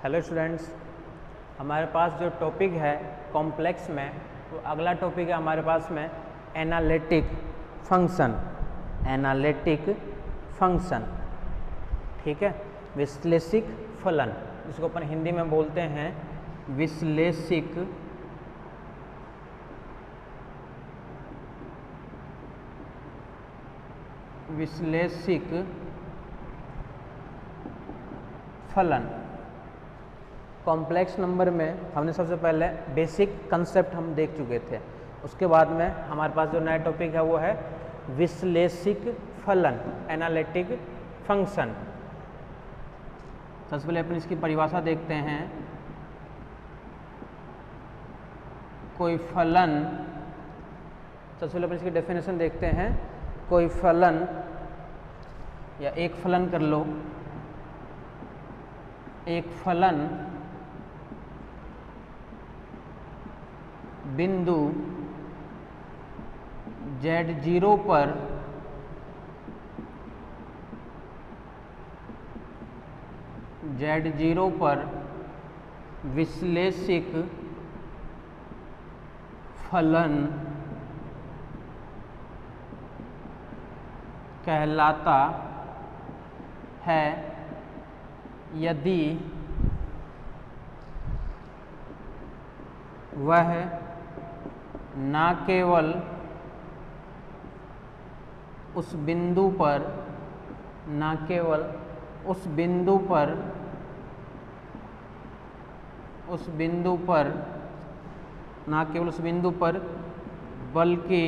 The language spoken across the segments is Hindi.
हेलो स्टूडेंट्स, हमारे पास जो टॉपिक है कॉम्प्लेक्स में, तो अगला टॉपिक है हमारे पास में एनालिटिक फंक्शन। ठीक है, विश्लेषिक फलन, जिसको अपन हिंदी में बोलते हैं विश्लेषिक फलन। कॉम्प्लेक्स नंबर में हमने सबसे पहले बेसिक कंसेप्ट हम देख चुके थे। उसके बाद में हमारे पास जो नया टॉपिक है वो है विश्लेषिक फलन, एनालिटिक फंक्शन। सबसे पहले अपन इसकी परिभाषा देखते हैं। कोई फलन, सबसे पहले अपन इसकी डेफिनेशन देखते हैं। कोई फलन या एक फलन कर लो, एक फलन बिंदु Z0 पर विश्लेषिक फलन कहलाता है यदि वह न केवल उस बिंदु पर बल्कि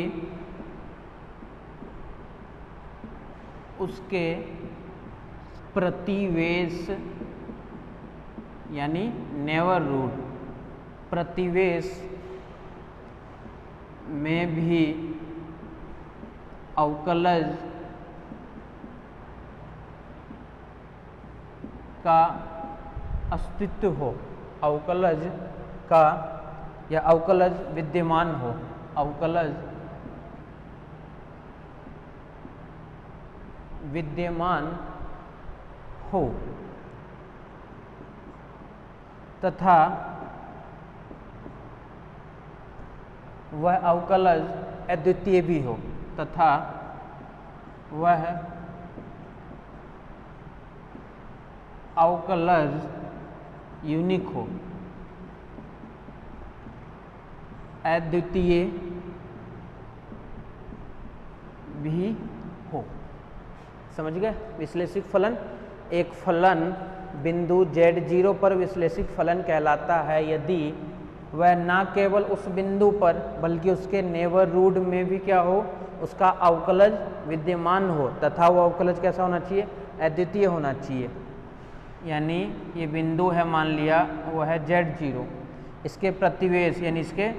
उसके प्रतिवेश यानी नेबरहुड, प्रतिवेश में भी अवकलज का अस्तित्व हो, अवकलज का या अवकलज विद्यमान हो, अवकलज विद्यमान हो तथा वह अवकलज अद्वितीय भी हो, तथा वह अवकलज यूनिक हो, अद्वितीय भी हो। समझ गए? विश्लेषिक फलन, एक फलन बिंदु Z0 पर विश्लेषिक फलन कहलाता है यदि वह न केवल उस बिंदु पर बल्कि उसके नेबरहुड में भी क्या हो, उसका अवकलज विद्यमान हो, तथा वो अवकलज कैसा होना चाहिए? अद्वितीय होना चाहिए। यानी ये बिंदु है, मान लिया वो है Z0, इसके प्रतिवेश यानी इसके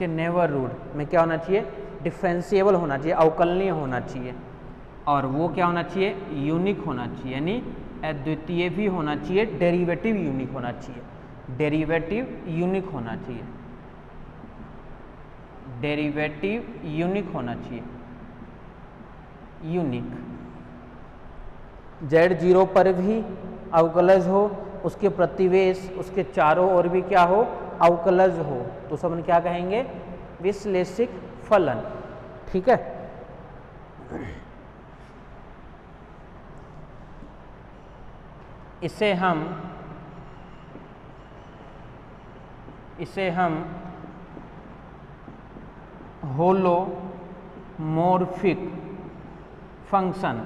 नेबरहुड में क्या होना चाहिए? डिफरेंशिएबल होना चाहिए, अवकलनीय होना चाहिए। और वो क्या होना चाहिए? यूनिक होना चाहिए, यानी अद्वितीय भी होना चाहिए, डेरिवेटिव यूनिक होना चाहिए, डेरिवेटिव यूनिक होना चाहिए, डेरिवेटिव यूनिक होना चाहिए, यूनिक। Z0 पर भी अवकलज हो, उसके प्रतिवेश, उसके चारों ओर भी क्या हो? अवकलज हो, तो सब हम क्या कहेंगे? विश्लेषिक फलन। ठीक है, इसे हम होलोमॉर्फिक फंक्शन,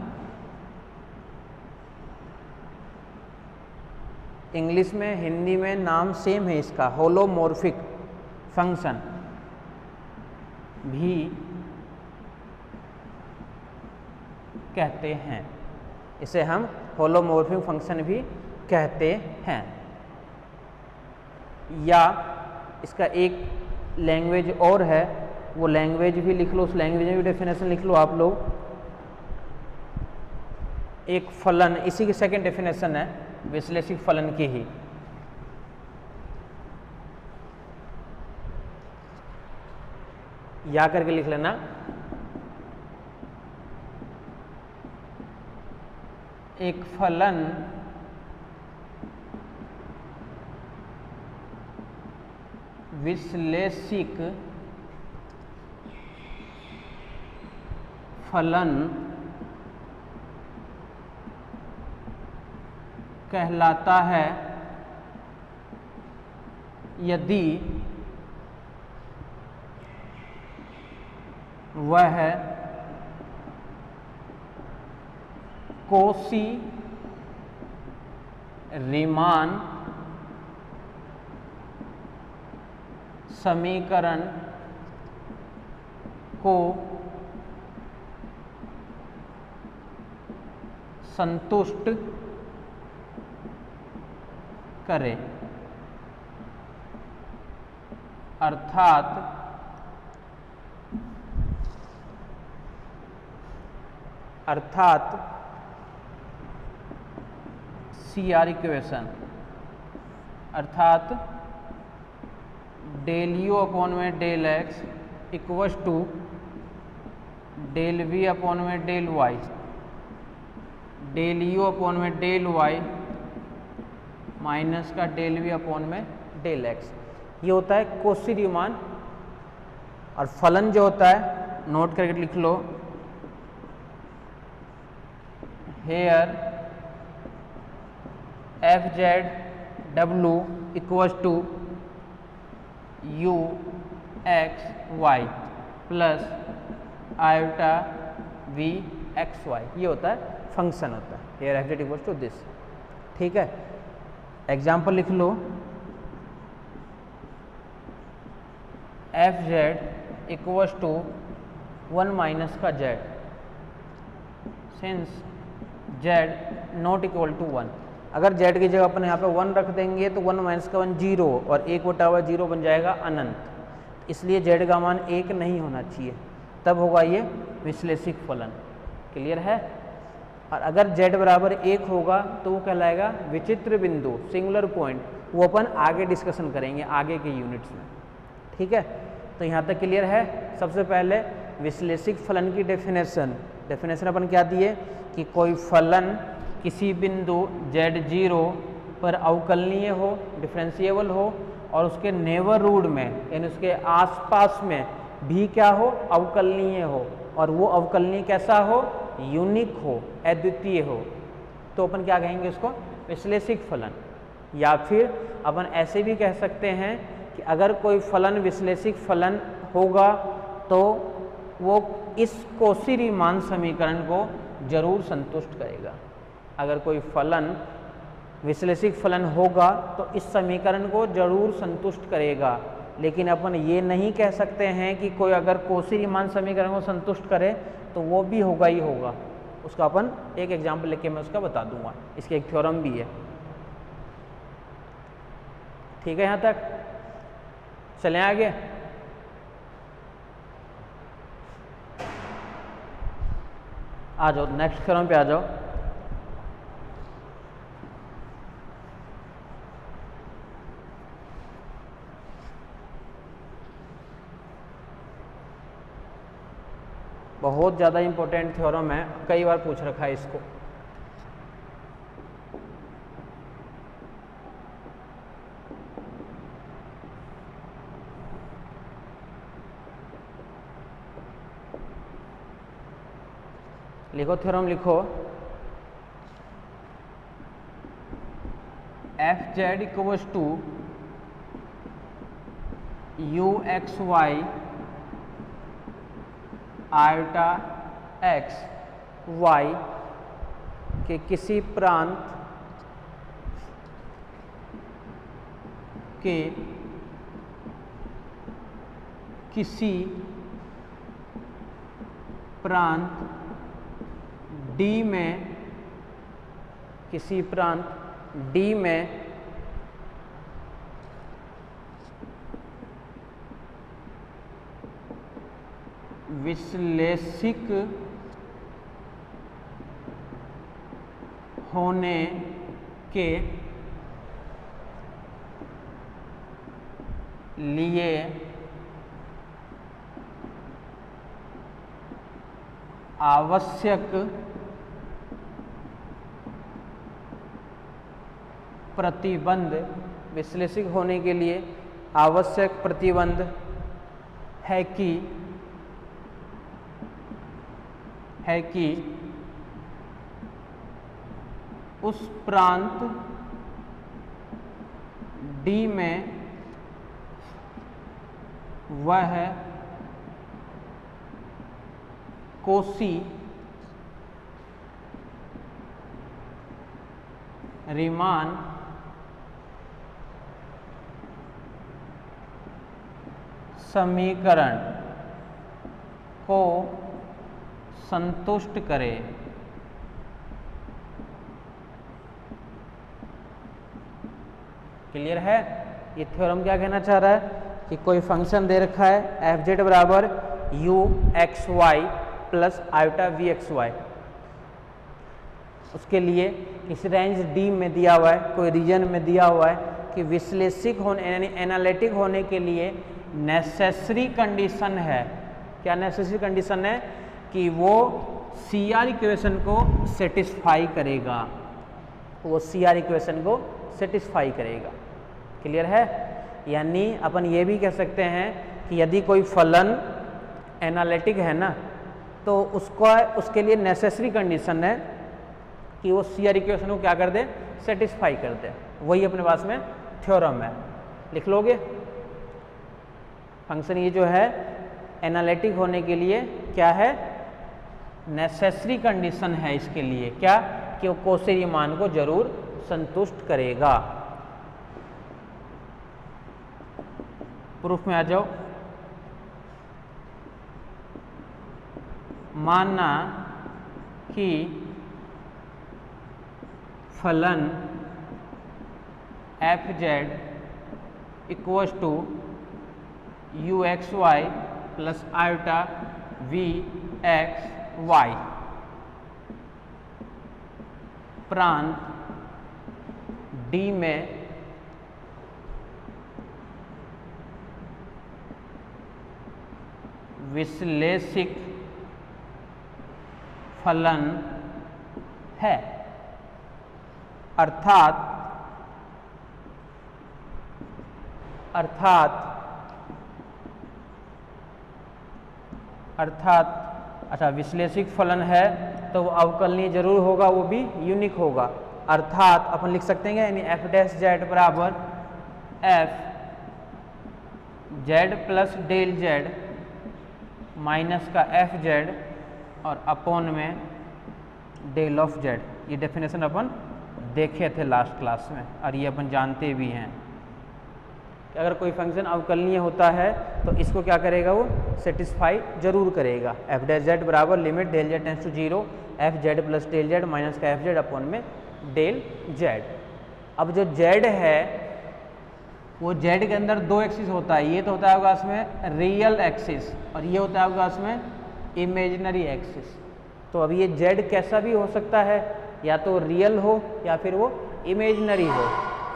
इंग्लिश में हिंदी में नाम सेम है इसका, होलोमॉर्फिक फंक्शन भी कहते हैं। इसे हम होलोमॉर्फिक फंक्शन भी कहते हैं। या इसका एक लैंग्वेज और है, वो लैंग्वेज भी लिख लो, उस लैंग्वेज में भी डेफिनेशन लिख लो आप लोग। एक फलन, इसी की सेकंड डेफिनेशन है विश्लेषिक फलन की ही। या करके लिख लेना, एक फलन विश्लेषिक फलन कहलाता है यदि वह कोशी रीमान समीकरण को संतुष्ट करे, अर्थात CR इक्वेशन अर्थात डेल यू अपॉन में del x equals to del we upon में del Y, del you upon में डेल वाई माइनस का डेल वी अपॉन में डेल एक्स, ये होता है कोशी रीमान। और फलन जो होता है नोट करके लिख लो, हेयर एफ जेड डब्लू equals to you x Y plus iota we x y, ये होता है फंक्शन होता है here f z equals to this. ठीक है, एग्जाम्पल लिख लो, f z equals to 1 minus का z, since z not equal to 1। अगर जेड की जगह अपन यहाँ पे 1 रख देंगे तो 1 माइनस का 1 0 और 1/0 बन जाएगा अनंत, इसलिए जेड का मान 1 नहीं होना चाहिए, तब होगा ये विश्लेषिक फलन। क्लियर है? और अगर जेड बराबर 1 होगा तो वो कहलाएगा विचित्र बिंदु, सिंगुलर पॉइंट, वो अपन आगे डिस्कशन करेंगे आगे के यूनिट्स में। ठीक है, तो यहाँ तक क्लियर है। सबसे पहले विश्लेषिक फलन की डेफिनेशन अपन क्या दिए कि कोई फलन किसी बिंदु z0 पर अवकलनीय हो, डिफरेंशिएबल हो, और उसके नेबरहुड में यानी उसके आसपास में भी क्या हो, अवकलनीय हो, और वो अवकलनीय कैसा हो, यूनिक हो, अद्वितीय हो, तो अपन क्या कहेंगे उसको, विश्लेषिक फलन। या फिर अपन ऐसे भी कह सकते हैं कि अगर कोई फलन विश्लेषिक फलन होगा तो वो इस कोशी रीमान समीकरण को जरूर संतुष्ट करेगा। अगर कोई फलन विश्लेषिक फलन होगा तो इस समीकरण को जरूर संतुष्ट करेगा, लेकिन अपन ये नहीं कह सकते हैं कि कोई अगर कोशी रीमान समीकरण को संतुष्ट करे तो वो भी होगा ही होगा। उसका अपन एक एग्जाम्पल लेके मैं उसका बता दूंगा, इसके एक थ्योरम भी है। ठीक है, यहाँ तक चलें आगे। आ जाओ नेक्स्ट थ्योरम पे आ जाओ। बहुत ज़्यादा इंपॉर्टेंट थ्योरम है, कई बार पूछ रखा है इसको। लिखो थ्योरम, लिखो F Z equals to you x Y iota X Y के किसी प्रांत के किसी प्रांत D में, किसी प्रांत D में विश्लेषिक होने के लिए आवश्यक प्रतिबंध, विश्लेषिक होने के लिए आवश्यक प्रतिबंध है कि उस प्रांत D में वह कोसी रीमान समीकरण को संतुष्ट करे। क्लियर है? ये थ्योरम क्या कहना चाह रहा है कि कोई फंक्शन दे रखा है एफ जेड बराबर U x Y plus iota we x Y, उसके लिए किसी रेंज डी में दिया हुआ है, कोई रीजन में दिया हुआ है कि विश्लेषिक होने यानी एनालिटिक होने के लिए नेसेसरी कंडीशन है। क्या नेसेसरी कंडीशन है? कि वो सी आर इक्वेशन को सेटिस्फाई करेगा, वो सी आर इक्वेशन को सेटिस्फाई करेगा। क्लियर है? यानी अपन ये भी कह सकते हैं कि यदि कोई फलन एनालिटिक है ना, तो उसके लिए नेसेसरी कंडीशन है कि वो सी आर इक्वेशन को क्या कर दे, सेटिस्फाई कर दे। वही अपने पास में थ्योरम है, लिख लोगे। फंक्शन ये जो है एनालिटिक होने के लिए क्या है, नेसेसरी कंडीशन है इसके लिए, क्या कि वो कोसी रीमान को जरूर संतुष्ट करेगा। प्रूफ में आ जाओ। माना कि फलन F Z equals to you x Y plus iota we x Y, प्रांत डी में विश्लेषिक फलन है। अर्थात अच्छा, विश्लेषिक फलन है तो वो अवकलनीय जरूर होगा, वो भी यूनिक होगा। अर्थात अपन लिख सकते हैं यानी एफ डैश जेड बराबर F Z plus del Z minus का एफ जेड और अपॉन में डेल ऑफ जेड। ये डेफिनेशन अपन देखे थे लास्ट क्लास में और ये अपन जानते भी हैं कि अगर कोई फंक्शन अवकलनीय होता है तो इसको क्या करेगा, वो सेटिस्फाई जरूर करेगा। एफ डैश जेड बराबर limit del Z tends to zero F Z plus del Z minus का एफ जेड अपॉन में डेल जेड। अब जो जेड है वो जेड के अंदर दो एक्सिस होता है, ये तो होता है होगा इसमें रियल एक्सिस और ये होता है होगा इसमें इमेजिनरी एक्सिस। तो अब ये जेड कैसा भी हो सकता है, या तो रियल हो या फिर वो इमेजिनरी हो।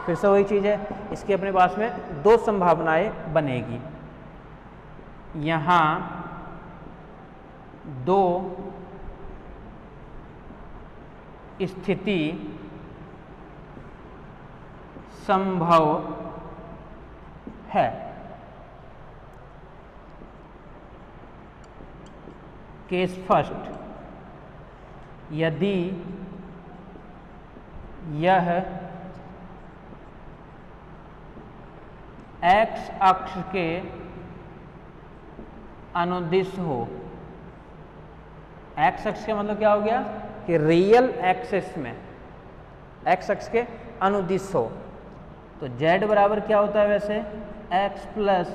फिर से वही चीज़ है, इसके अपने पास में दो संभावनाएं बनेगी। यहाँ दो स्थिति संभव है। केस फर्स्ट, यदि यह एक्स अक्ष के अनुदिश हो। एक्स अक्ष का मतलब क्या हो गया कि रियल एक्सिस में एक्स अक्ष के अनुदिश हो। तो जेड बराबर क्या होता है वैसे, एक्स प्लस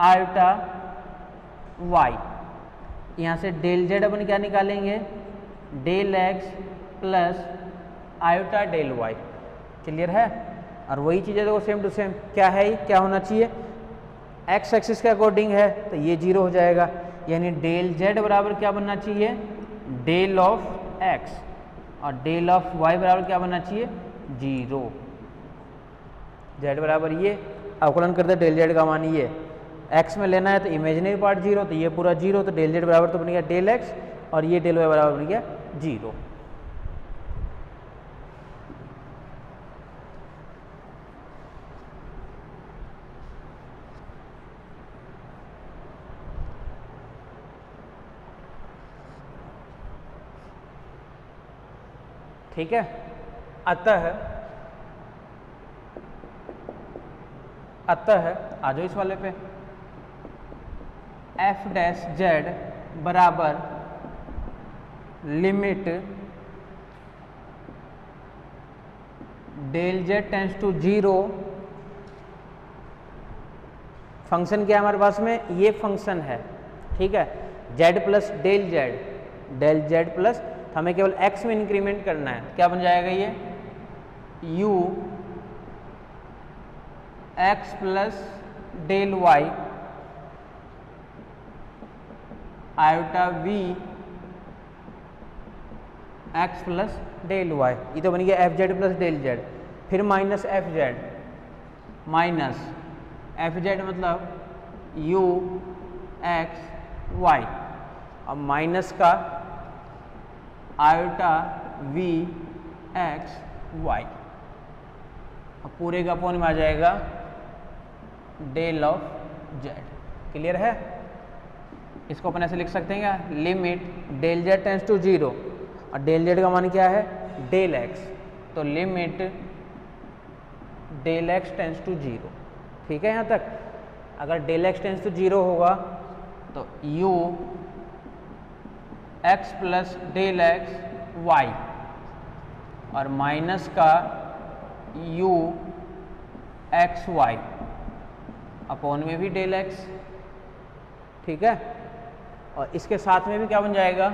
आयोटा वाई। यहाँ से डेल जेड अपन क्या निकालेंगे, del X plus iota del Y. Clear है? और वही चीज़ है देखो सेम टू सेम क्या है, क्या होना चाहिए, एक्स एक्सिस के अकॉर्डिंग है तो ये जीरो हो जाएगा। यानी डेल जेड बराबर क्या बनना चाहिए, डेल ऑफ एक्स, और डेल ऑफ वाई बराबर क्या बनना चाहिए, जीरो। जेड बराबर ये अवकलन करते डेल जेड का मान ये, एक्स में लेना है तो इमेजिनरी पार्ट जीरो, तो ये पूरा जीरो, तो डेल जेड बराबर तो बन गया डेल एक्स और ये डेल वाई बराबर बन गया जीरो। ठीक है। अतः आ जाओ इस वाले पे, एफ डैश जेड बराबर limit del Z tends to 0। Function क्या है हमारे पास में, ये फंक्शन है, ठीक है, Z plus del Z, del Z plus, हमें केवल एक्स में इंक्रीमेंट करना है, क्या बन जाएगा ये, u x plus del Y iota we x plus del y, ये तो बन गया f Z plus del z, फिर minus f z, minus f z मतलब यू एक्स वाई, अब माइनस का आयोटा वी एक्स वाई, अब पूरे का अपॉन में आ जाएगा डेल ऑफ जेड। क्लियर है? इसको अपन ऐसे लिख सकते हैं क्या, limit del Z tends to 0 और डेल जेड का मान क्या है, डेल एक्स, तो limit del X tends to 0। ठीक है यहाँ तक? अगर डेल एक्स टेंस टू 0 होगा तो U x plus del X Y और माइनस का यू एक्स वाई अपॉन में भी डेल एक्स। ठीक है, और इसके साथ में भी क्या बन जाएगा,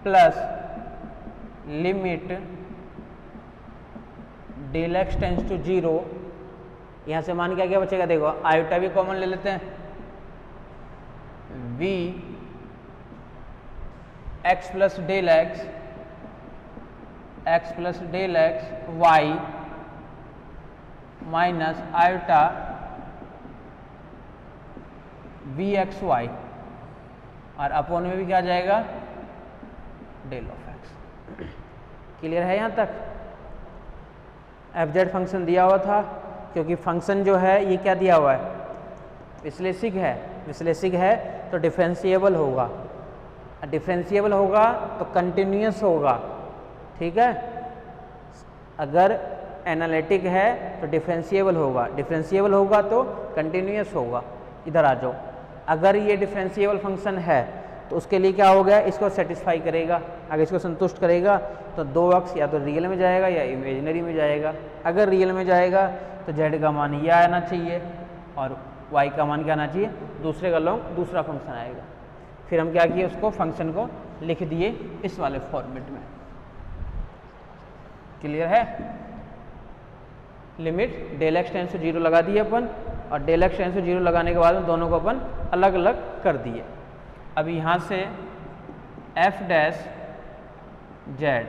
plus limit del X tends to 0, यहाँ से मान क्या बचेगा, देखो आयोटा भी कॉमन ले लेते हैं, V x plus del X X plus del X Y minus iota we x Y और अपॉन में भी क्या आ जाएगा, डेल ऑफ एक्स। क्लियर है यहाँ तक? एफ जेड फंक्शन दिया हुआ था क्योंकि फंक्शन जो है ये क्या दिया हुआ है, विश्लेषिक है, विश्लेषिक है तो डिफरेंशिएबल होगा, डिफरेंशिएबल होगा तो कंटिन्यूअस होगा। ठीक है, अगर एनालिटिक है तो डिफरेंशिएबल होगा, डिफरेंशिएबल होगा तो कंटिन्यूअस होगा। इधर आ जाओ, अगर ये डिफरेंशिएबल फंक्शन है तो उसके लिए क्या हो गया, इसको सेटिस्फाई करेगा, अगर इसको संतुष्ट करेगा तो दो अक्ष या तो रियल में जाएगा या इमेजिनरी में जाएगा। अगर रियल में जाएगा तो जेड का मान यह आना चाहिए और वाई का मान क्या आना चाहिए, दूसरे का लॉन्ग दूसरा फंक्शन आएगा। फिर हम क्या किए, उसको फंक्शन को लिख दिए इस वाले फॉर्मेट में। क्लियर है? Limit del X tends to 0 लगा दिए अपन और डेल एक्स टेंस टू 0 लगाने के बाद में दोनों को अपन अलग अलग कर दिए। अब यहाँ से एफ डैश जेड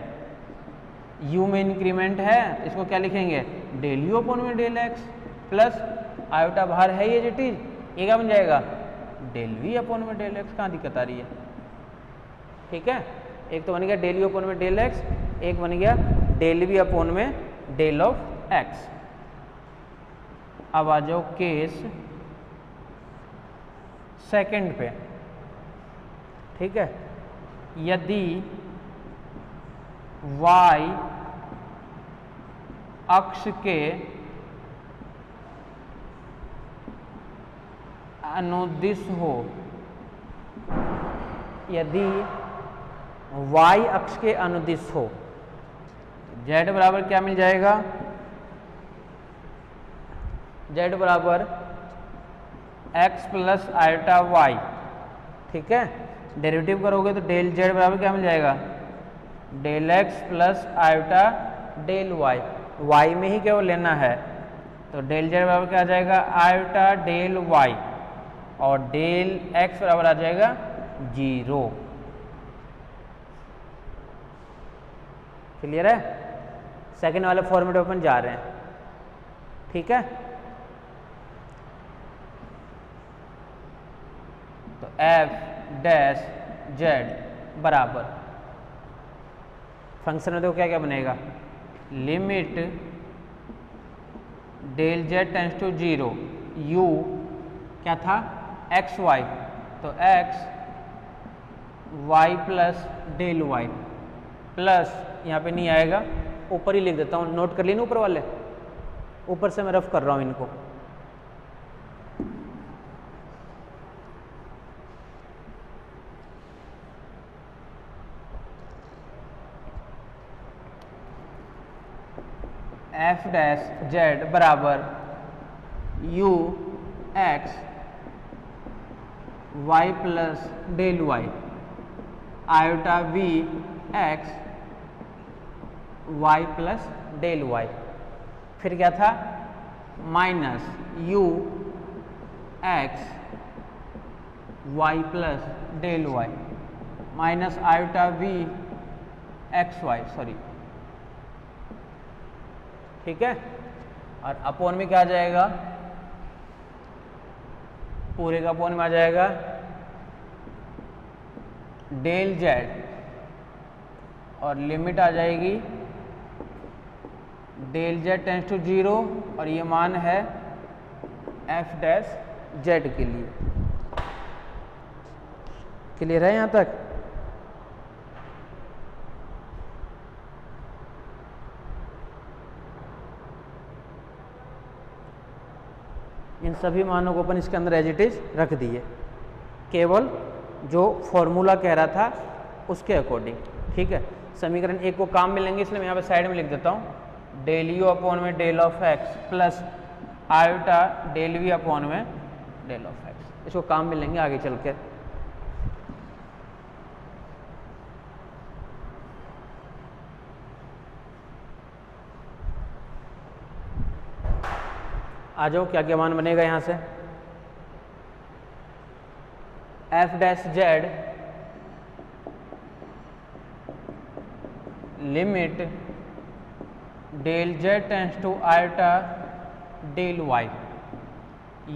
यू में इंक्रीमेंट है, इसको क्या लिखेंगे, डेल यू अपॉन में डेल एक्स प्लस आयोटा बाहर है ये जेटी, ये क्या बन जाएगा, डेल वी अपॉन में डेल एक्स। कहाँ दिक्कत आ रही है? ठीक है, एक तो बन गया डेल यू अपॉन में डेल एक्स, एक बन गया डेल वी अपॉन में डेल ऑफ एक्स। अब आ जाओ केस सेकंड पे। ठीक है, यदि y अक्ष के अनुदिश हो, यदि y अक्ष के अनुदिश हो, z बराबर क्या मिल जाएगा, z बराबर x प्लस आयोटा y। ठीक है, डेरिवेटिव करोगे तो डेल z बराबर क्या मिल जाएगा, del x plus iota del y, y में ही केवल लेना है तो डेल z बराबर क्या आ जाएगा, आयोटा डेल y और डेल x बराबर आ जाएगा 0। क्लियर है? सेकेंड वाले फॉर्मेट में अपन जा रहे हैं। ठीक है, तो एफ डैश जेड बराबर फंक्शन में देखो क्या क्या बनेगा, limit del Z tends to 0 U क्या था, एक्स वाई, तो X Y plus del Y plus यहाँ पे नहीं आएगा, ऊपर ही लिख देता हूँ, नोट कर लिए ना ऊपर वाले, ऊपर से मैं रफ कर रहा हूँ इनको। एफ डैश जेड बराबर U x Y plus del Y iota we x Y plus del Y, फिर क्या था minus U x Y plus del Y minus iota we x Y, sorry, ठीक है। और अपोन में क्या आ जाएगा, पूरे का अपोन में आ जाएगा डेल जेड और लिमिट आ जाएगी डेल जेड टेंस टू 0 और ये मान है एफ डैश जेड के लिए। क्लियर है यहाँ तक? इन सभी मानों को अपन इसके अंदर एज इट इज रख दिए, केवल जो फॉर्मूला कह रहा था उसके अकॉर्डिंग, ठीक है। समीकरण 1 को काम मिलेंगे, इसलिए मैं यहाँ पे साइड में लिख देता हूँ, डेल यू अपॉन में del of X plus iota del we upon में डेल ऑफ एक्स, इसको काम मिलेंगे आगे चल के। आ जाओ, क्या क्या मान बनेगा यहाँ से, F dash Z limit del Z tends to iota del Y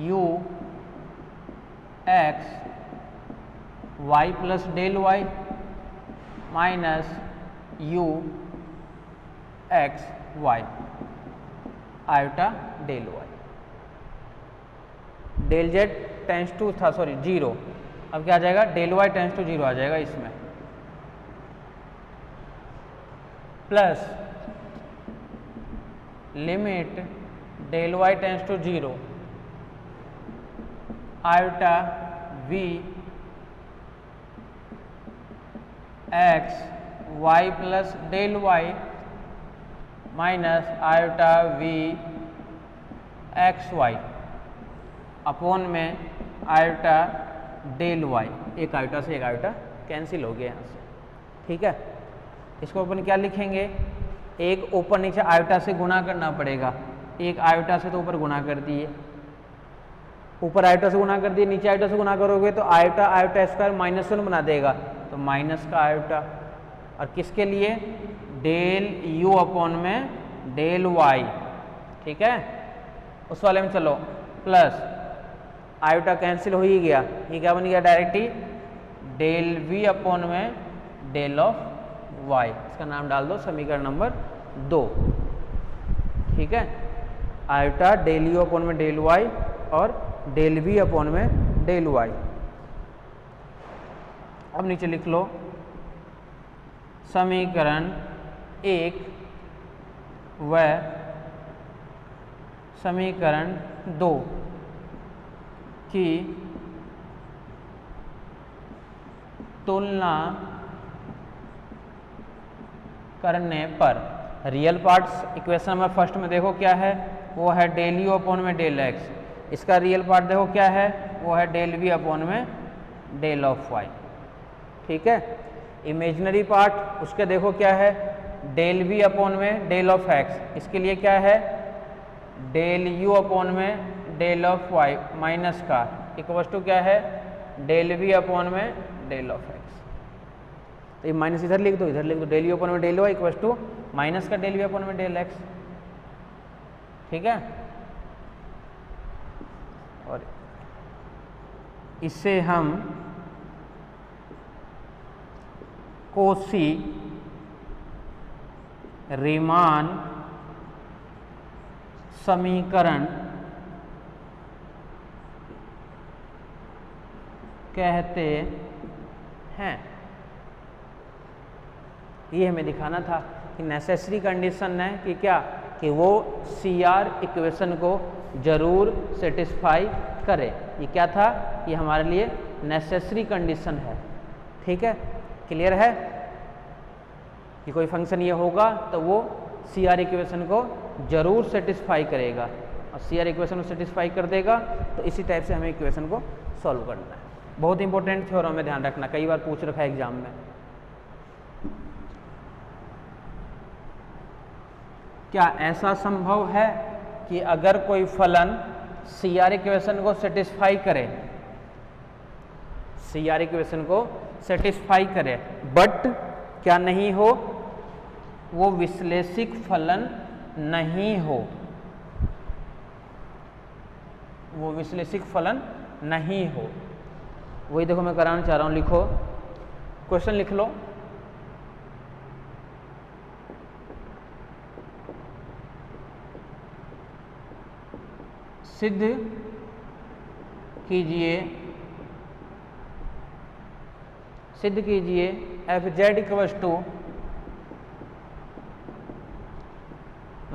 U x Y plus del Y minus U x Y iota del Y. Del Z tends to था, सॉरी 0, अब क्या आ जाएगा डेल वाई टेंस टू 0 आ जाएगा इसमें, plus limit del Y tends to 0 iota we x Y plus del Y minus iota we x Y upon में आयोटा डेल वाई, एक आयोटा से एक आयोटा कैंसिल हो गया यहाँ से, ठीक है। इसको अपन क्या लिखेंगे, एक ऊपर नीचे आयोटा से गुणा करना पड़ेगा, एक आयोटा से तो ऊपर गुणा कर दिए, ऊपर आयोटा से गुणा कर दिए, नीचे आयोटा से गुणा करोगे तो आयोटा आयोटा स्क्वायर -1 बना देगा, तो माइनस का आयोटा, और किसके लिए डेल यू अपॉन में डेल वाई, ठीक है। उस वाले में चलो प्लस आयोटा कैंसिल हो ही गया, ये क्या बन गया डायरेक्ट ही डेल वी अपॉन में डेल ऑफ वाई, इसका नाम डाल दो समीकरण नंबर 2, ठीक है। आयोटा डेल यू अपॉन में डेल वाई और डेल वी अपॉन में डेल वाई। अब नीचे लिख लो समीकरण 1 व समीकरण 2 की तुलना करने पर real parts equation number first में देखो क्या है, वो है डेल यू अपॉन में डेल एक्स, इसका रियल पार्ट देखो क्या है, वो है डेल वी अपॉन में डेल ऑफ वाई, ठीक है। इमेजिनरी पार्ट उसके देखो क्या है, डेल वी अपॉन में डेल ऑफ एक्स, इसके लिए क्या है डेल यू अपॉन में डेल ऑफ वाई माइनस का इक्वल टू क्या है डेल वी अपॉन में डेल ऑफ एक्स, तो ये माइनस इधर लिख दो, इधर लिख दो, डेल यू अपॉन में del Y equal to minus का डेल वी अपॉन में डेल एक्स, ठीक है। और इससे हम कोशी रीमान समीकरण कहते हैं। ये हमें दिखाना था कि नेसेसरी कंडीशन है कि क्या, कि वो CR इक्वेशन को जरूर सेटिस्फाई करे। ये क्या था, ये हमारे लिए नेसेसरी कंडीशन है। ठीक है, क्लियर है कि कोई फंक्शन ये होगा तो वो CR इक्वेशन को जरूर सेटिस्फाई करेगा, और CR इक्वेशन को सेटिस्फाई कर देगा तो इसी टाइप से हमें इक्वेशन को सॉल्व करना है। बहुत इंपॉर्टेंट थ्योरम में ध्यान रखना, कई बार पूछ रखा है एग्जाम में। क्या ऐसा संभव है कि अगर कोई फलन CR इक्वेशन को सेटिस्फाई करे, CR इक्वेशन को सेटिस्फाई करे, बट क्या नहीं हो, वो विश्लेषिक फलन नहीं हो, वो विश्लेषिक फलन नहीं हो। वही देखो मैं कराना चाह रहा हूं, लिखो, क्वेश्चन लिख लो। सिद्ध कीजिए fz इक्वल्स टू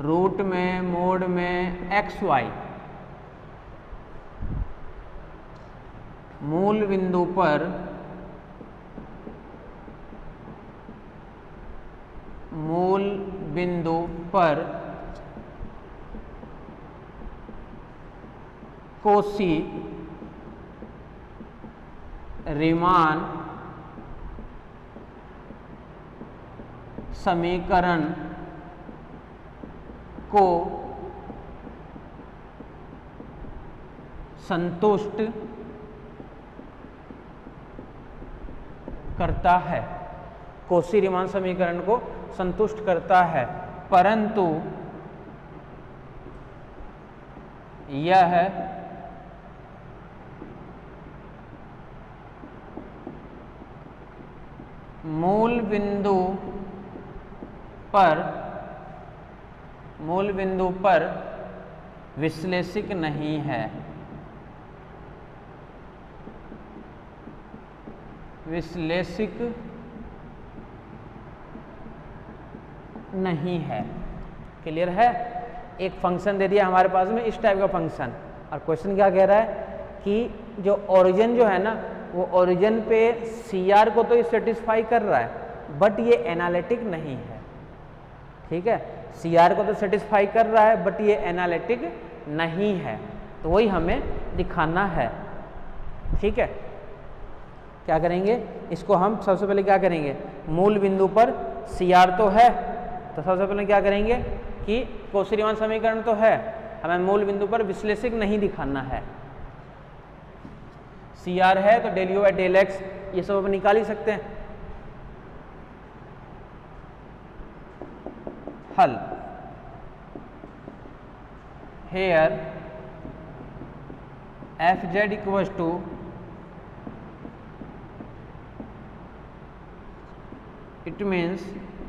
रूट में मोड में xy मूल बिंदु पर कोसी रीमान समीकरण को संतुष्ट करता है, कोसी रीमान समीकरण को संतुष्ट करता है, परंतु यह मूल बिंदु पर विश्लेषिक नहीं है, विश्लेषिक नहीं है। क्लियर है? एक फंक्शन दे दिया हमारे पास में इस टाइप का फंक्शन, और क्वेश्चन क्या कह रहा है कि जो ओरिजिन जो है ना, वो ओरिजिन पे CR को तो ये सेटिस्फाई कर रहा है, बट ये एनालिटिक नहीं है। ठीक है, CR को तो सेटिस्फाई कर रहा है बट ये एनालिटिक नहीं है, तो वही हमें दिखाना है। ठीक है, क्या करेंगे, इसको हम सबसे पहले क्या करेंगे, मूल बिंदु पर CR तो है, तो सबसे पहले क्या करेंगे कि कोशी रीमान समीकरण तो है, हमें मूल बिंदु पर विश्लेषिक नहीं दिखाना है। CR है तो del you by del x ये सब अपन निकाल ही सकते हैं। हल, here fz equals to it means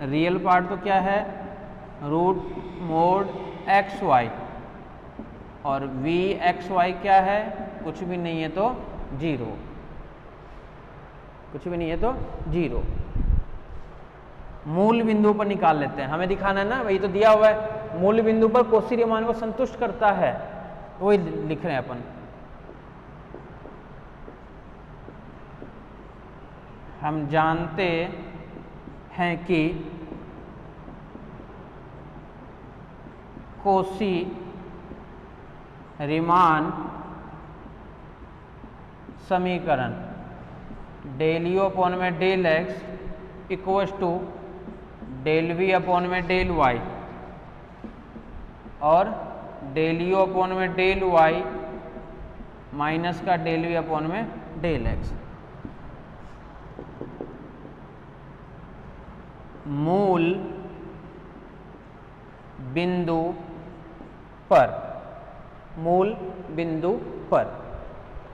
real part तो क्या है, रूट मोड xy, और vxy क्या है, कुछ भी नहीं है तो 0, कुछ भी नहीं है तो 0। मूल बिंदु पर निकाल लेते हैं, हमें दिखाना है ना, वही तो दिया हुआ है, मूल बिंदु पर कोशी रीमान को संतुष्ट करता है, तो वही लिख रहे हैं अपन। हम जानते हैं कि कोशी रीमान समीकरण डेल यू अपॉन में del X equals to del we upon में डेल वाई, और डेल यू अपॉन में डेल वाई माइनस का डेल वी अपॉन में डेल एक्स। मूल बिंदु पर, मूल बिंदु पर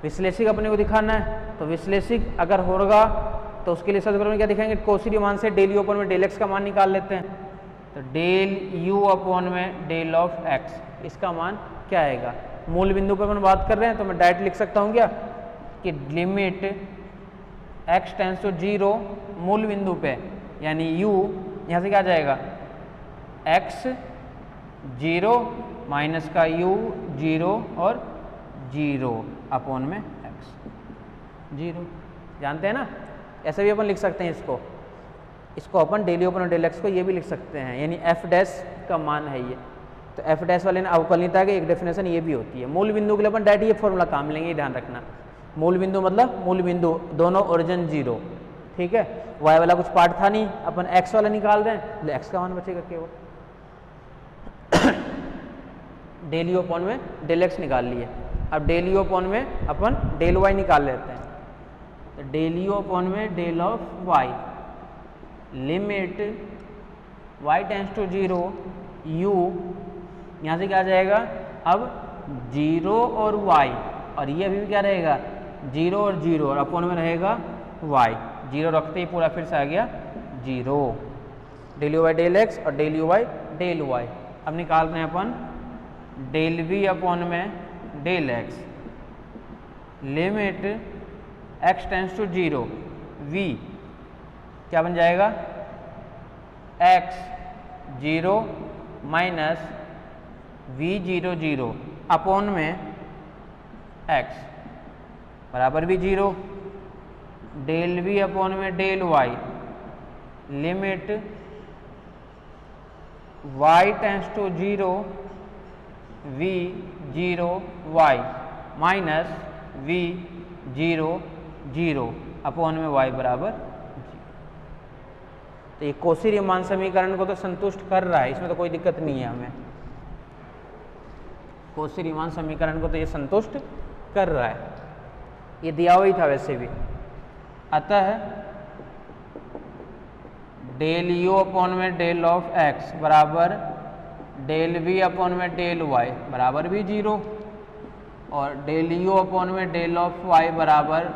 विश्लेषिक अपने को दिखाना है, तो विश्लेषिक अगर होगा तो उसके लिए सबसे पहले क्या दिखाएंगे, कोशी रीमान से डेल यू अपॉन में डेल एक्स का मान निकाल लेते हैं, तो डेल यू अपॉन में डेल ऑफ एक्स, इसका मान क्या आएगा। मूल बिंदु पर अपन बात कर रहे हैं तो मैं डायरेक्ट लिख सकता हूँ क्या कि लिमिट x टेंस टू 0 मूल बिंदु पे यानी u यहाँ से क्या आ जाएगा x 0 माइनस का u 0 और 0 अपॉन में x 0। जानते हैं ना, ऐसे भी अपन लिख सकते हैं इसको अपन del you upon del x को ये भी लिख सकते हैं, यानी एफ डैश का मान है ये। तो एफ डैश वाले ने अवकलनीयता की एक डेफिनेशन ये भी होती है। मूल बिंदु के लिए अपन डायरेक्ट ये फॉर्मूला काम लेंगे, ध्यान रखना। मूल बिंदु मतलब मूल बिंदु दोनों ओरिजिन 0, ठीक है। वाई वाला कुछ पार्ट था नहीं, अपन एक्स वाला निकाल रहे हैं, तो एक्स का मान बचेगा केवल। डेल यू अपॉन में डेल एक्स निकाल लिए, अब डेल यू अपॉन में अपन डेल वाई निकाल लेते हैं। तो डेल यू अपॉन में del of Y, limit y tends to 0 u, यहाँ से क्या आ जाएगा अब 0 और y, और ये अभी भी क्या रहेगा 0 और 0, और अपॉन में रहेगा y, 0 रखते ही पूरा फिर से आ गया 0। Del u y del x और del u y del Y. अब निकाल रहे हैं अपन डेल वी अपॉन में del x, limit x tends to 0 v, क्या बन जाएगा x 0 माइनस v 0 0 अपॉन में x बराबर भी 0। डेल v अपॉन में del y, limit y tends to 0 v 0 y minus v 0 0 upon में y बराबर। तो ये कोशी रीमान समीकरण को तो संतुष्ट कर रहा है, इसमें तो कोई दिक्कत नहीं है हमें। कोशी रीमान समीकरण को तो ये संतुष्ट कर रहा है, ये दिया हुआ ही था वैसे भी। अतः डेल यू अपॉन में डेल ऑफ एक्स बराबर डेल वी अपॉन में डेल वाई बराबर भी 0, और डेल यू अपॉन में डेल ऑफ वाई बराबर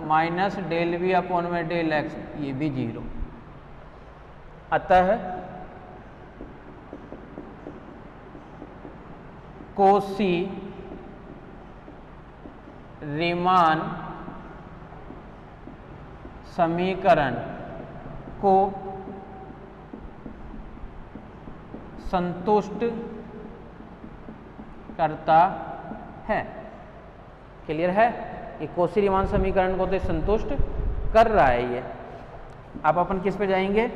माइनस डेल वी अपॉन में डेल एक्स, ये भी 0। अतः कोशी रीमान समीकरण को संतुष्ट करता है। क्लियर है, ये कोशी रीमान समीकरण को तो संतुष्ट कर रहा है ये। अब अपन किस पे जाएंगे,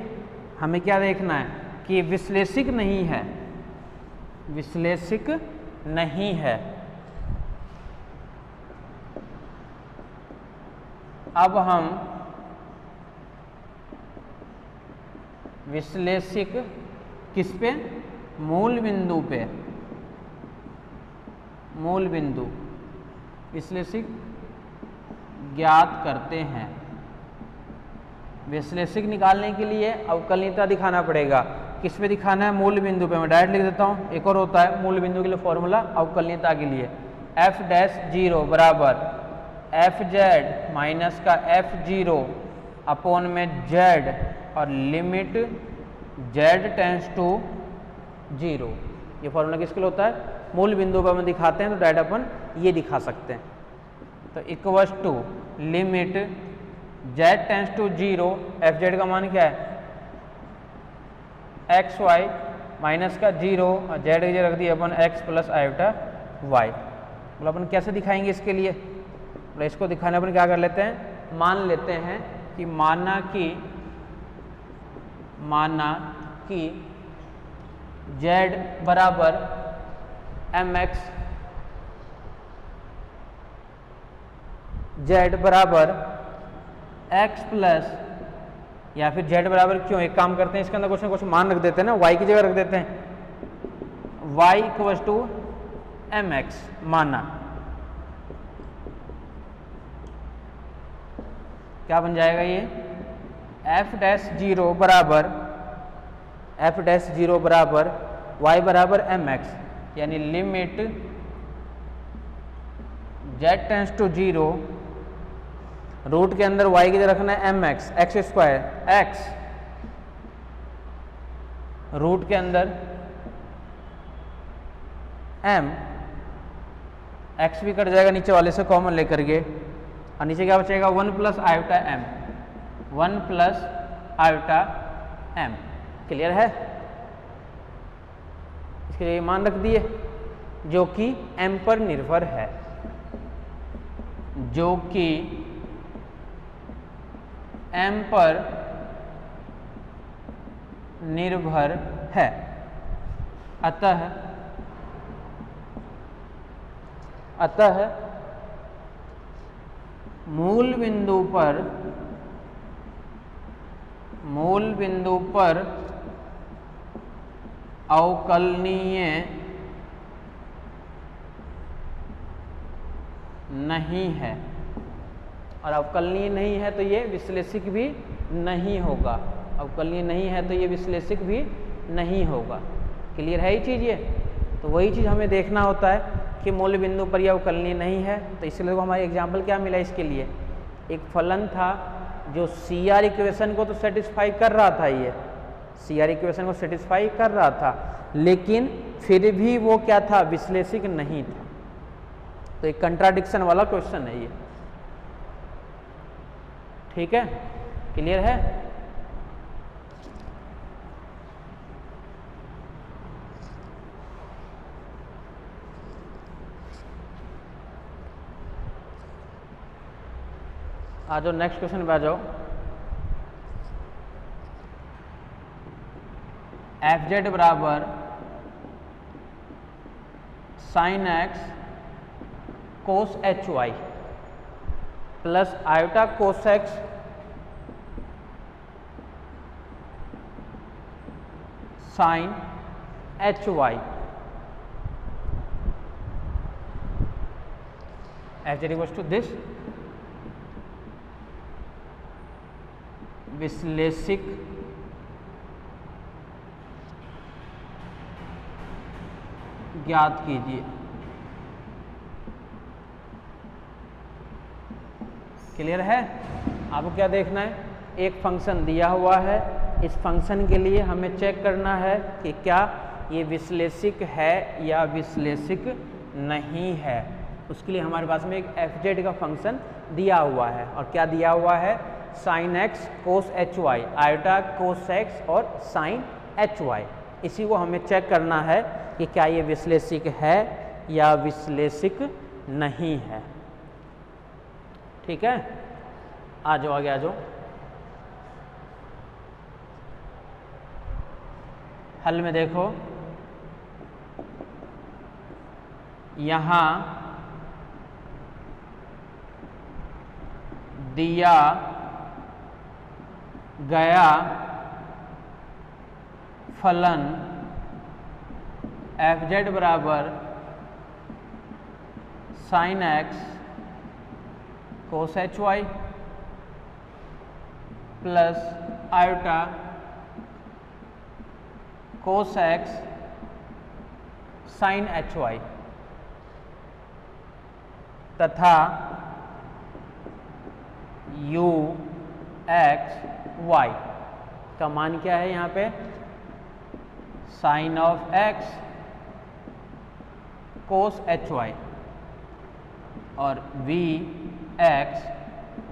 हमें क्या देखना है कि विश्लेषिक नहीं है, विश्लेषिक नहीं है। अब हम विश्लेषिक किस पे, मूल बिंदु पे, मूल बिंदु विश्लेषिक ज्ञात करते हैं। विश्लेषिक निकालने के लिए अवकलनीयता दिखाना पड़ेगा। किस पे दिखाना है, मूल बिंदु पे। मैं डायरेक्ट लिख देता हूँ, एक और होता है मूल बिंदु के लिए फॉर्मूला अवकलनीयता के लिए, एफ डैश 0 बराबर एफ जेड माइनस का एफ 0 अपॉन में जेड, और लिमिट जेड टेंस टू 0। ये फॉर्मूला किसके लिए होता है, मूल बिंदु पर हम दिखाते हैं तो डायरेक्ट अपन ये दिखा सकते हैं। तो equals to limit Z tends to 0, F Z का मान क्या है एक्स वाई माइनस का 0, और जेड की जगह रख दिया अपन एक्स प्लस आयोटा वाई। मतलब अपन कैसे दिखाएंगे इसके लिए, मतलब इसको दिखाने अपन क्या कर लेते हैं, मान लेते हैं कि माना कि जेड बराबर एम एक्स, जेड बराबर एक्स प्लस, या फिर जेड बराबर क्यों, एक काम करते हैं इसके अंदर कुछ ना कुछ मान रख देते हैं ना, वाई की जगह रख देते हैं, Y equals to M X माना। क्या बन जाएगा ये, एफ डैश 0 बराबर वाई बराबर एम एक्स, यानी limit Z tends to 0, root के अंदर y की जगह रखना है M X, X square X, root के अंदर m, x भी कट जाएगा नीचे वाले से कॉमन लेकर के, और नीचे क्या बचेगा 1 plus iota m, 1 plus iota m। Clear है? इसके लिए मान रख दिए जो कि m पर निर्भर है, जो कि m पर निर्भर है। अतः मूल बिंदु पर अवकलनीय नहीं है, और अवकलनीय नहीं है तो ये विश्लेषिक भी नहीं होगा। अवकलनीय नहीं है तो ये विश्लेषिक भी नहीं होगा। क्लियर है ये चीज़? ये तो वही चीज़ हमें देखना होता है कि मूल बिंदु पर यह अवकलनीय नहीं है। तो इसलिए तो हमारा एग्जाम्पल क्या मिला इसके लिए, एक फलन था जो CR इक्वेशन को तो सेटिस्फाई कर रहा था, ये CR इक्वेशन को सेटिस्फाई कर रहा था, लेकिन फिर भी वो क्या था, विश्लेषिक नहीं था। तो एक कंट्राडिक्शन वाला क्वेश्चन है ये। ठीक है? क्लियर है? आ जाओ नेक्स्ट क्वेश्चन पे आ जाओ। fz बराबर sin x cos hy plus iota cos x sin hy। fz equals to this विश्लेषिक ज्ञात कीजिए। क्लियर है? आपको क्या देखना है, एक फंक्शन दिया हुआ है, इस फंक्शन के लिए हमें चेक करना है कि क्या ये विश्लेषिक है या विश्लेषिक नहीं है। उसके लिए हमारे पास में एक fz का फंक्शन दिया हुआ है, और क्या दिया हुआ है, sin x cos hy, iota cos x और sin hy। इसी को हमें चेक करना है कि क्या ये विश्लेषिक है या विश्लेषिक नहीं है। ठीक है? आ जाओ आगे आ जाओ। हल में देखो, यहाँ दिया गया फलन fz बराबर sin x cos hy plus iota cos x sin hy तथा u x y का मान क्या है यहाँ पे, sine of x cos hy, और v x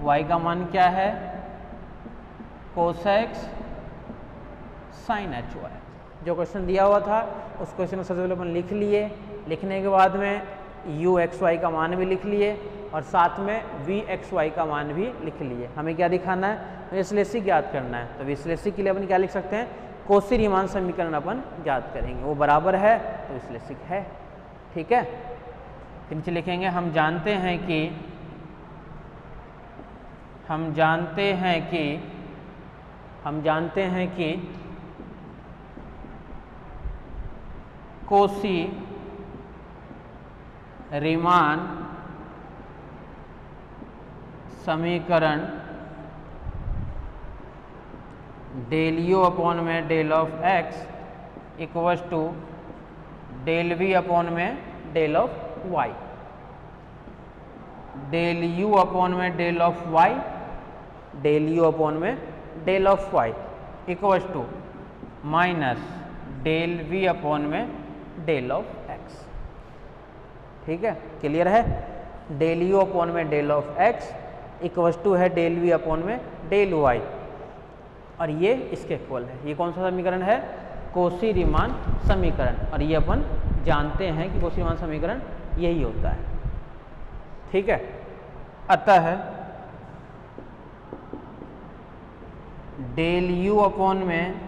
y का मान क्या है, cos x sin hy। जो क्वेश्चन दिया हुआ था उस क्वेश्चन को सबसे पहले अपन लिख लिए, लिखने के बाद में u x y का मान भी लिख लिए और साथ में v x y का मान भी लिख लिए। हमें क्या दिखाना है, विश्लेषिक ज्ञात करना है। तो विश्लेषिक के लिए अपन क्या लिख सकते हैं, कौशी रीमान समीकरण अपन ज्ञात करेंगे, वो बराबर है तो विश्लेषिक है। ठीक है? फिर नीचे लिखेंगे हम जानते हैं कि कौशी रीमान समीकरण डेल यू अपॉन में del of x equals to del we upon में del of y, del you upon में del of y, del you upon में del of y equals to minus del we upon में डेल ऑफ x। ठीक है? क्लियर है? डेल यू अपॉन में del of x equals to है डेल वी अपॉन में डेल y। और ये इसके इक्वल है। ये कौन सा समीकरण है? कोशी-रीमान समीकरण। और ये अपन जानते हैं कि कोशी-रीमान समीकरण यही होता है। ठीक है, अतः डेल यू अपॉन में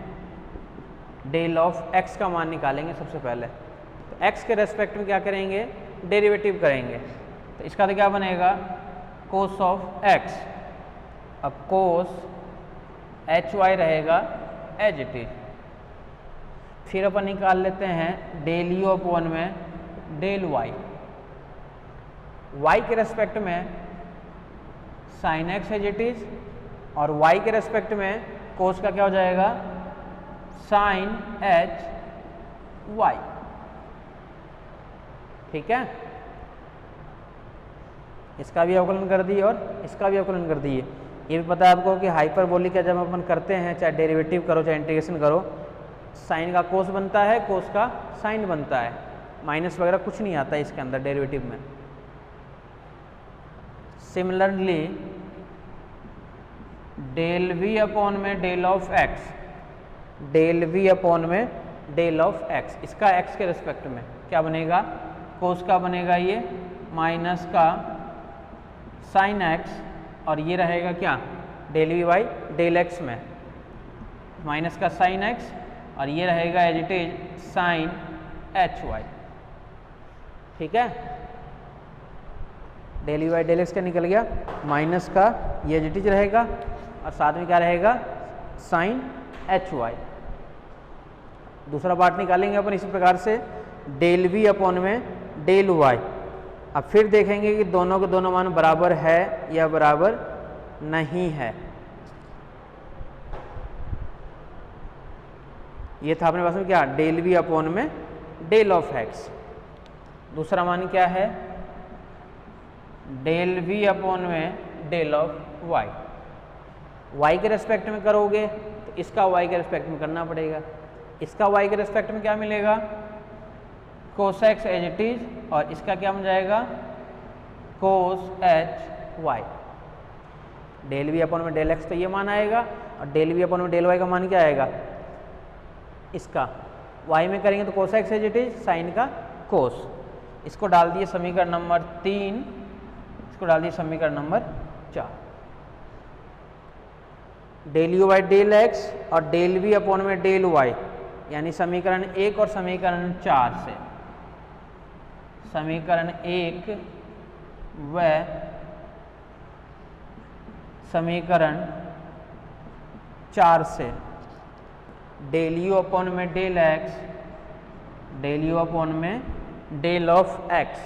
डेल ऑफ एक्स का मान निकालेंगे सबसे पहले। तो एक्स के रेस्पेक्ट में क्या करेंगे? डेरिवेटिव करेंगे। तो इसका तो क्या बनेगा? Cos of X. अब कोस एच वाई रहेगा एज इट इज। फिर अपन निकाल लेते हैं डेल यू अपॉन में डेल वाई। वाई के रेस्पेक्ट में sine X as it is, और वाई के रेस्पेक्ट में कोस का क्या हो जाएगा? Sine H Y. ठीक है, इसका भी अवकलन कर दिए और इसका भी अवकलन कर दिए। ये भी पता है आपको कि हाइपरबोलिक का जब अपन करते हैं, चाहे डेरिवेटिव करो चाहे इंटीग्रेशन करो, साइन का कोस बनता है, कोस का साइन बनता है, माइनस वगैरह कुछ नहीं आता है इसके अंदर डेरिवेटिव में। सिमिलरली डेल वी अपॉन में del of X, del we upon में डेल ऑफ एक्स, इसका एक्स के रिस्पेक्ट में क्या बनेगा? कोस का बनेगा ये माइनस का साइन एक्स, और ये रहेगा क्या? Del V Y del X में माइनस का साइन एक्स, और ये रहेगा as it is sine H Y. ठीक है, del V Y del X का निकल गया, माइनस का ये एज इट इज रहेगा, और साथ में क्या रहेगा? Sine H Y. दूसरा पार्ट निकालेंगे अपन इसी प्रकार से, डेल वी अपॉन में डेल वाई। अब फिर देखेंगे कि दोनों के दोनों मान बराबर है या बराबर नहीं है। ये था अपने पास में क्या? डेल वी अपॉन में डेल ऑफ एक्स। दूसरा मान क्या है? डेल वी अपॉन में डेल ऑफ वाई। वाई के रेस्पेक्ट में करोगे तो इसका वाई के रेस्पेक्ट में करना पड़ेगा। इसका वाई के रेस्पेक्ट में क्या मिलेगा? Cos x as it is, और इसका क्या बन जाएगा? Cos H y. Del we upon में डेल एक्स तो ये मान आएगा, और डेल वी अपॉन में डेल वाई का मान क्या आएगा? इसका वाई में करेंगे तो cos x as it is, sine का कोस। इसको डाल दिए समीकरण नंबर 3, इसको डाल दिए समीकरण नंबर 4। Del you by del x और डेल वी अपॉन में डेल वाई, यानी समीकरण 1 और समीकरण 4 से, समीकरण 1 व समीकरण 4 से डेल यू अपॉन में del x, del you upon में डेल ऑफ एक्स,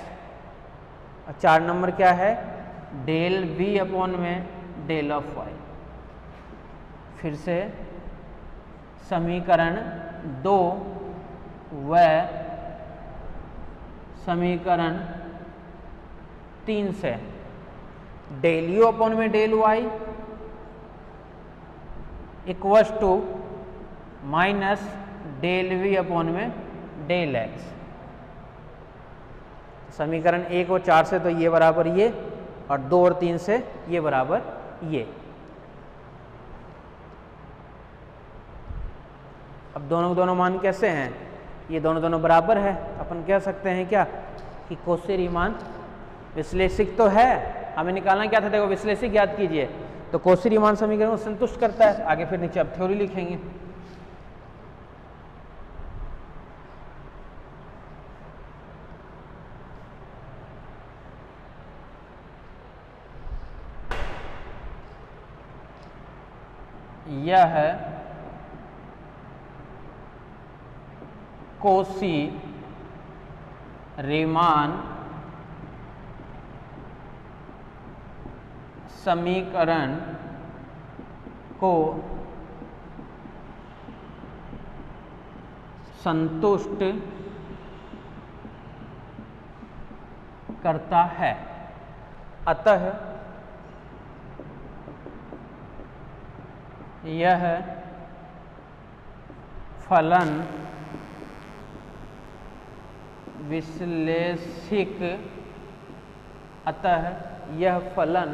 और 4 नंबर क्या है? डेल वी अपॉन में डेल ऑफ वाई। फिर से समीकरण 2 व समीकरण 3 से डेल यू अपॉन में del Y equals to minus del we upon में डेल एक्स। समीकरण 1 और 4 से तो ये बराबर ये, और 2 और 3 से ये बराबर ये। अब दोनों मान कैसे हैं? ये दोनों बराबर है। अपन कह सकते हैं क्या कि कोशी-रीमान विश्लेषिक तो है। हमें निकालना क्या था? देखो, विश्लेषिक याद कीजिए, तो कोशी-रीमान समीकरण को संतुष्ट करता है। आगे फिर नीचे अब थ्योरी लिखेंगे। यह है कोशी-रीमान समीकरण को संतुष्ट करता है। अतः यह फलन विश्लेषिक, अतः यह फलन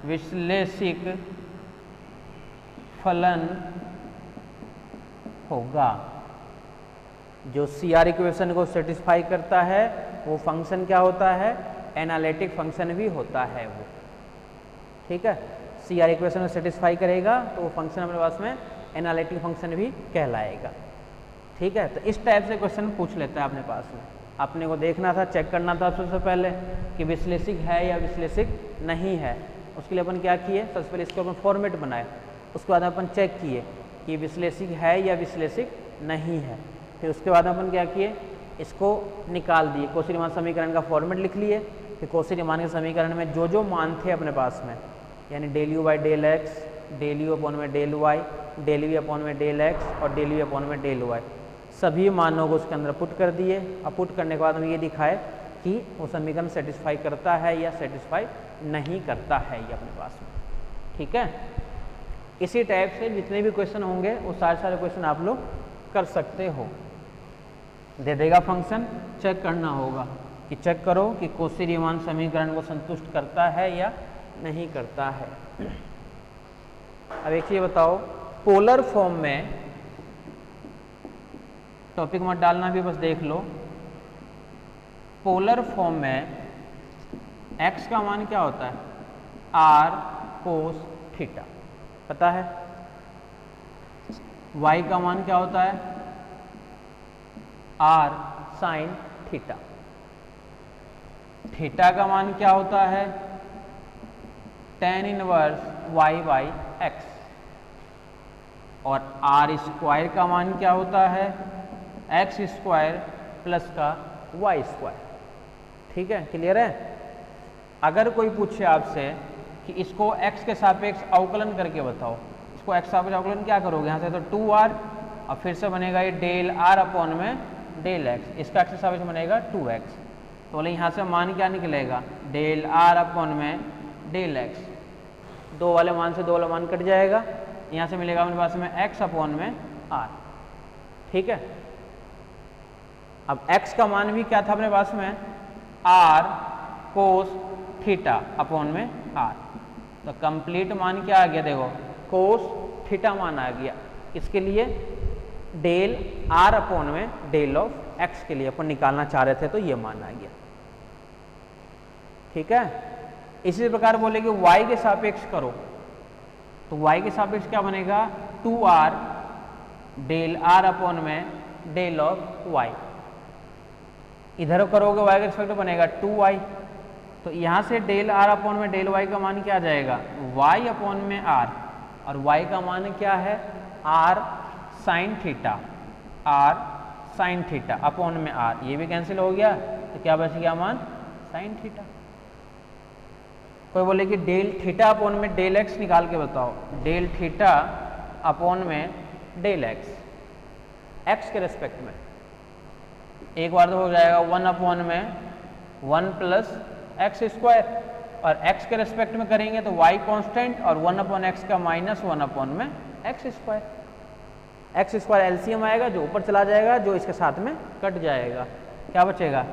विश्लेषिक फलन होगा। जो CR इक्वेशन को सेटिस्फाई करता है वो फंक्शन क्या होता है, एनालिटिक फंक्शन भी होता है वो। ठीक है, CR इक्वेशन को सेटिस्फाई करेगा तो वो फंक्शन हमारे पास में एनालिटिक फंक्शन भी कहलाएगा। ठीक है, तो इस टाइप से क्वेश्चन पूछ लेता है अपने पास में। आपने को देखना था, चेक करना था सबसे पहले कि विश्लेषिक है या विश्लेषिक नहीं है। उसके लिए अपन क्या किए, सबसे पहले इसको अपन फॉर्मेट बनाए, उसके बाद अपन चेक किए कि विश्लेषिक है या विश्लेषिक नहीं है। फिर उसके बाद अपन क्या किए, इसको निकाल दिए, कौशी-रीमान समीकरण का फॉर्मेट लिख लिए। फिर कौशी-रीमान के समीकरण में जो जो मान थे अपने पास में, यानी del you by del x, del you upon में del Y, del we upon में डेल एक्स और डेल वी अपॉन में डेल वाई, सभी मानों को उसके अंदर पुट कर दिए। अब पुट करने के बाद हम ये दिखाए कि वो समीकरण सेटिस्फाई करता है या सेटिस्फाई नहीं करता है ये अपने पास में। ठीक है, इसी टाइप से जितने भी क्वेश्चन होंगे वो सारे क्वेश्चन आप लोग कर सकते हो। दे देगा फंक्शन, चेक करना होगा कि चेक करो कि कौशी-रीमान समीकरण को संतुष्ट करता है या नहीं करता है। अब एक चीज बताओ, पोलर फॉर्म में, टॉपिक मत डालना भी, बस देख लो, पोलर फॉर्म में x का मान क्या होता है, r cos थीटा, पता है। y का मान क्या होता है, r sin थीटा। थीटा का मान क्या होता है, tan inverse y by x. और r स्क्वायर का मान क्या होता है, एक्स स्क्वायर प्लस का वाई स्क्वायर। ठीक है, क्लियर है। अगर कोई पूछे आपसे कि इसको x के सापेक्ष अवकलन करके बताओ, इसको x सापेक्ष अवकलन क्या करोगे, यहाँ से तो 2r और फिर से बनेगा ये डेल r अपॉन में डेल x, इसका x के सापेक्ष बनेगा 2x। तो बोले यहाँ से मान क्या निकलेगा, डेल r अपॉन में डेल x, दो वाले मान से दो वाला मान कट जाएगा, यहाँ से मिलेगा अपने पास में x अपॉन में r। ठीक है, अब x का मान भी क्या था अपने पास में, r कोस थीटा अपॉन में r। तो कंप्लीट मान क्या आ गया, देखो कोस थीटा मान आ गया। इसके लिए डेल r अपॉन में डेल ऑफ x के लिए अपन निकालना चाह रहे थे, तो ये मान आ गया। ठीक है, इसी प्रकार बोले कि y के सापेक्ष करो, तो y के सापेक्ष क्या बनेगा, 2r डेल r अपॉन में डेल ऑफ y। इधर करोगे y के रिस्पेक्ट बनेगा 2y, तो यहाँ से डेल r अपॉन में डेल y का मान क्या आ जाएगा, y अपॉन में r, और y का मान क्या है, r sine theta, r sine theta upon में r, ये भी कैंसिल हो गया, तो क्या बच गया मान, साइन थीटा। कोई बोले कि डेल थीटा अपॉन में डेल एक्स निकाल के बताओ, डेल थीटा अपॉन में डेल एक्स, एक्स के रेस्पेक्ट में, एक बार तो हो जाएगा 1 अपॉन में 1 प्लस एक्स स्क्वायर, और x के रेस्पेक्ट में करेंगे तो y कांस्टेंट और 1 अपॉन एक्स का माइनस 1 अपॉन में x square. X square LCM आएगा, जो ऊपर चला जाएगा, जो इसके साथ में कट जाएगा, क्या बचेगा,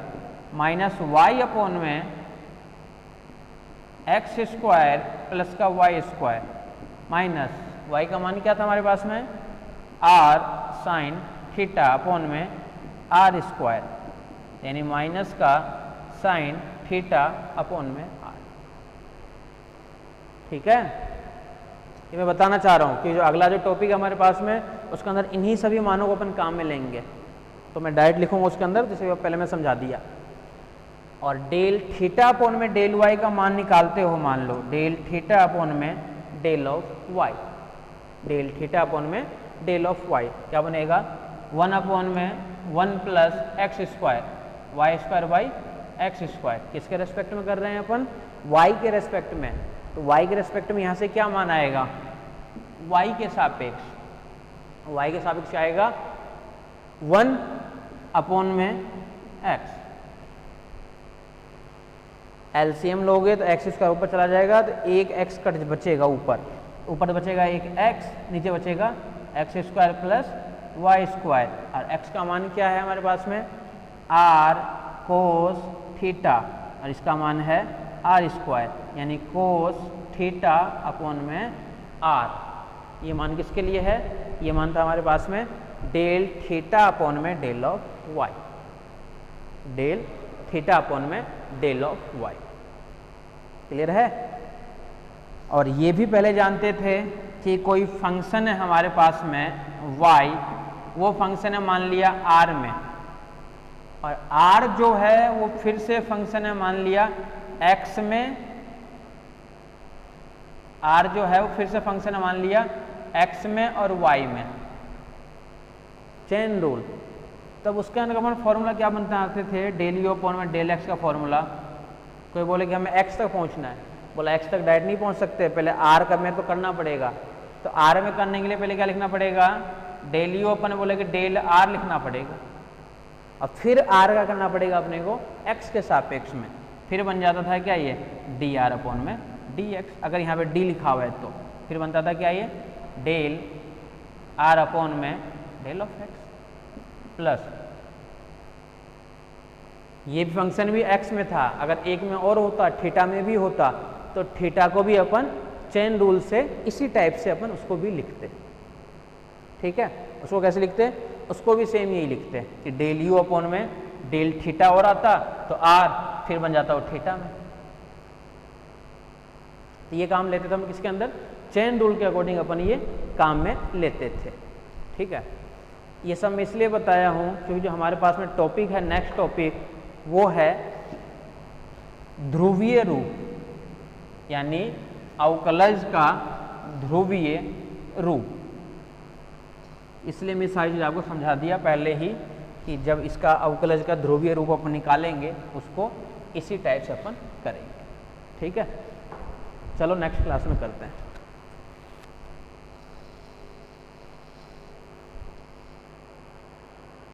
माइनस y अपॉन में एक्स स्क्वायर प्लस का वाई स्क्वायर, माइनस y का मान क्या था हमारे पास में, r साइन थीटा अपॉन में r स्क्वायर, यानी माइनस का साइन थीटा अपॉन में r। ठीक है, ये मैं बताना चाह रहा हूँ कि जो अगला जो टॉपिक है हमारे पास में, उसके अंदर इन्हीं सभी मानों को अपन काम में लेंगे। तो मैं डायरेक्ट लिखूंगा उसके अंदर, जैसे पहले मैं समझा दिया। और डेल थीटा अपॉन में डेल वाई का मान निकालते हो, मान लो डेल थीटा अपॉन में del of Y, del theta upon में डेल ऑफ वाई क्या बनेगा, 1 अपॉन में 1 plus X square, Y square by X square. किसके रेस्पेक्ट में कर रहे हैं अपन, वाई के रेस्पेक्ट में। तो वाई के रेस्पेक्ट में यहाँ से क्या मान आएगा, वाई के सापेक्ष, वाई के सापेक्ष आएगा 1 अपॉन में एक्स। एलसीएम लोगे तो एक्स स्क्वायर ऊपर चला जाएगा, तो एक एक्स कट बचेगा, ऊपर बचेगा एक एक्स, नीचे बचेगा X square plus Y square. और एक्स का मान क्या है हमारे पास में, आर कोस थीटा, और इसका मान है आर स्क्वायर, यानी कोस थीटा अपॉन में आर। ये मान किसके लिए है? ये मान था हमारे पास में डेल थीटा अपॉन में del of Y, del theta upon में डेल ऑफ वाई। क्लियर है? और ये भी पहले जानते थे कि कोई फंक्शन है हमारे पास में y, वो फंक्शन है मान लिया r में, और r जो है वो फिर से फंक्शन है मान लिया x में, r जो है वो फिर से फंक्शन है मान लिया x में और y में। चेन रूल, तब उसके अंदर अपन फॉर्मूला क्या बनते थे? डेल यू अपॉन में डेल x का फॉर्मूला। कोई बोले कि हमें x तक पहुंचना है, बोला x तक डायरेक्ट नहीं पहुंच सकते, पहले r का में तो करना पड़ेगा। तो r में करने के लिए पहले क्या लिखना पड़ेगा? डेल यू अपन बोले कि डेल r लिखना पड़ेगा, और फिर r का करना पड़ेगा अपने को x के सापेक्ष में। फिर बन जाता था क्या? ये डी आर अपॉन में डी एक्स। अगर यहाँ पे d लिखा हुआ है तो फिर बनता था क्या? ये डेल r अपॉन में डेल ऑफ x प्लस ये फंक्शन भी x में था, अगर एक में और होता, थीटा में भी होता, तो थीटा को भी अपन चेन रूल से इसी टाइप से अपन उसको भी लिखते। ठीक है, उसको कैसे लिखते? उसको भी सेम यही लिखते हैं कि डेल यू अपॉन में डेल थीटा और आता तो r फिर बन जाता वो थीटा में। तो ये काम लेते थे हम किसके अंदर? चेन रूल के अकॉर्डिंग अपन ये काम में लेते थे। ठीक है, ये सब मैं इसलिए बताया हूँ क्योंकि जो हमारे पास में टॉपिक है, नेक्स्ट टॉपिक, वो है ध्रुवीय रूप, यानी अवकलज का ध्रुवीय रूप। इसलिए मैं सारी चीज़ आपको समझा दिया पहले ही कि जब इसका अवकलज का ध्रुवीय रूप अपन निकालेंगे उसको इसी टाइप से अपन करेंगे। ठीक है, चलो नेक्स्ट क्लास में करते हैं।